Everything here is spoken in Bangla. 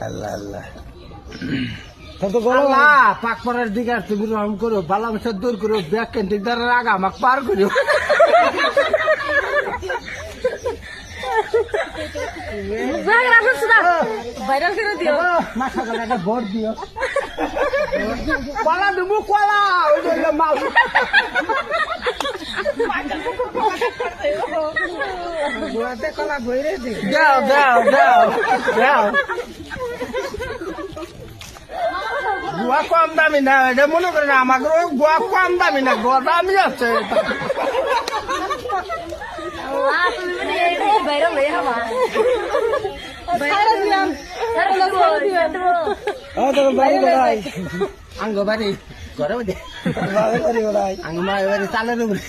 আল্লাহ আল্লাহ পাক পড়ার দিকে তুমি রং করো বালা বছর দূর করো ব্যাগ ক্যান্টিন দ্বারা আগে আমাকে পার করো ভাইরাল করে দিও মাথা করে একটা ভোট দিও কলা দেবো কলা ওই যে মাল কলা বইরে দিও দাও দাও দাও দাও গুয়া কম দামি না এটা মনে করেন আমাকে গুয়া কম দামি না গুয়া দামি আছে ভাইরাল হয়ে হওয়া আঙ্গ বাড়ি ঘরে মধ্যে আঙ্গ মা এবারে চালের উপরে